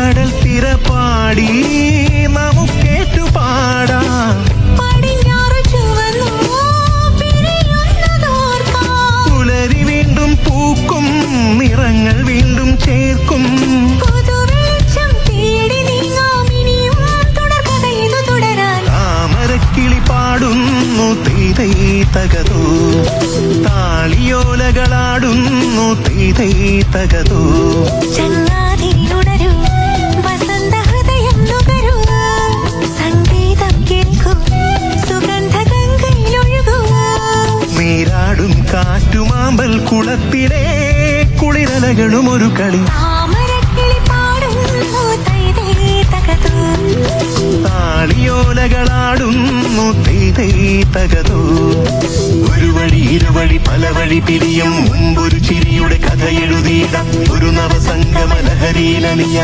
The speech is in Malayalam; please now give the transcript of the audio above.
കടൽ തിര പാടി നമുക്കേറ്റു പാടാം. പുലരി വീണ്ടും പൂക്കും, നിറങ്ങൾ വീണ്ടും ചേർക്കും. താമരക്കിളി പാടുന്നു തൈതൈ തകതോ, താളിയോലകളാടുന്നു തൈതൈ തകതോ. നീരാടും കാറ്റുമാമ്പൽ കുളത്തിലെ കുളിരലകളും ഒരു കളി. താളിയോലകളാടുന്നു തൈതൈ തകതോ. ഒരു വഴി ഇരുവഴി പല വഴി പിരിയും മുമ്പൊരു ചിരിയുടെ കഥ എഴുതിയിട ഒരു നവസംഗമ ലഹരിയിലണിയ.